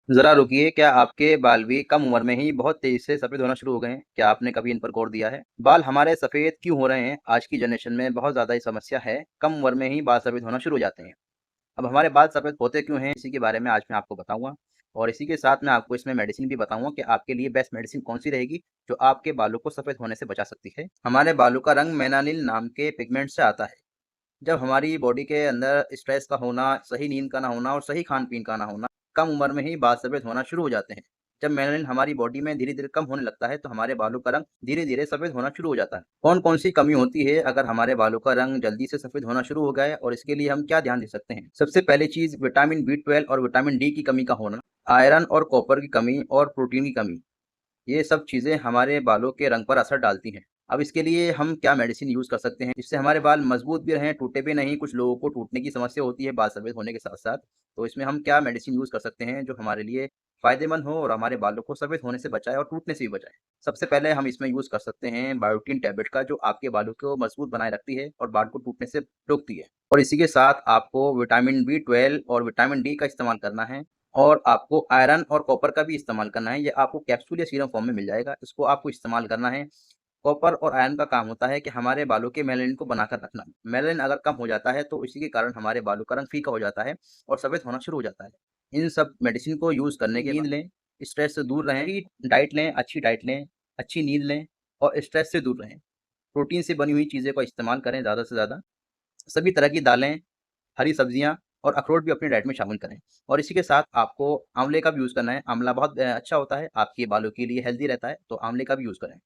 ज़रा रुकिए, क्या आपके बाल भी कम उम्र में ही बहुत तेज़ी से सफ़ेद होना शुरू हो गए हैं? क्या आपने कभी इन पर गौर दिया है? बाल हमारे सफ़ेद क्यों हो रहे हैं? आज की जनरेशन में बहुत ज़्यादा ये समस्या है, कम उम्र में ही बाल सफ़ेद होना शुरू हो जाते हैं। अब हमारे बाल सफ़ेद होते क्यों हैं, इसी के बारे में आज मैं आपको बताऊँगा और इसी के साथ मैं आपको इसमें मेडिसिन भी बताऊँगा कि आपके लिए बेस्ट मेडिसिन कौन-सी रहेगी, जो आपके बालों को सफ़ेद होने से बचा सकती है। हमारे बालों का रंग मेलानिन नाम के पिगमेंट से आता है। जब हमारी बॉडी के अंदर स्ट्रेस का होना, सही नींद का ना होना और सही खान-पीन का ना होना, कम उम्र में ही बाल सफ़ेद होना शुरू हो जाते हैं। जब मेलानिन हमारी बॉडी में धीरे-धीरे कम होने लगता है, तो हमारे बालों का रंग धीरे-धीरे सफ़ेद होना शुरू हो जाता है। कौन-कौन सी कमी होती है अगर हमारे बालों का रंग जल्दी से सफ़ेद होना शुरू हो गया है और इसके लिए हम क्या ध्यान दे सकते हैं? सबसे पहली चीज़ विटामिन बी 12 और विटामिन डी की कमी का होना, आयरन और कॉपर की कमी और प्रोटीन की कमी। ये सब चीज़ें हमारे बालों के रंग पर असर डालती हैं। अब इसके लिए हम क्या मेडिसिन यूज़ कर सकते हैं, जिससे हमारे बाल मज़बूत भी रहें, टूटे भी नहीं। कुछ लोगों को टूटने की समस्या होती है बाल सफ़ेद होने के साथ-साथ, तो इसमें हम क्या मेडिसिन यूज़ कर सकते हैं, जो हमारे लिए फ़ायदेमंद हो और हमारे बालों को सफ़ेद होने से बचाए और टूटने से भी बचाए। सबसे पहले हम इसमें यूज़ कर सकते हैं बायोटिन टैबलेट का, जो आपके बालों को मज़बूत बनाए रखती है और बाल को टूटने से रोकती है। और इसी के साथ आपको विटामिन बी 12 और विटामिन डी का इस्तेमाल करना है। और आपको आयरन और कॉपर का भी इस्तेमाल करना है, ये आपको कैप्सूल या सीरम फॉर्म में मिल जाएगा, इसको आपको इस्तेमाल करना है। कॉपर और आयरन का काम होता है कि हमारे बालों के मेलानिन को बनाकर रखना। मेलानिन अगर कम हो जाता है, तो इसी के कारण हमारे बालों का रंग फीका हो जाता है और सफ़ेद होना शुरू हो जाता है। इन सब मेडिसिन को यूज़ करने के बाद नींद लें, स्ट्रेस से दूर रहें, अच्छी डाइट लें, अच्छी नींद लें और स्ट्रेस से दूर रहें। प्रोटीन से बनी हुई चीज़ें का इस्तेमाल करें ज़्यादा से ज़्यादा। सभी तरह की दालें, हरी सब्जियाँ और अखरोट भी अपनी डाइट में शामिल करें। और इसी के साथ आपको आँवले का भी यूज़ करना है। आँवला बहुत अच्छा होता है, आपके बालों के लिए हेल्दी रहता है, तो आँवले का भी यूज़ करें।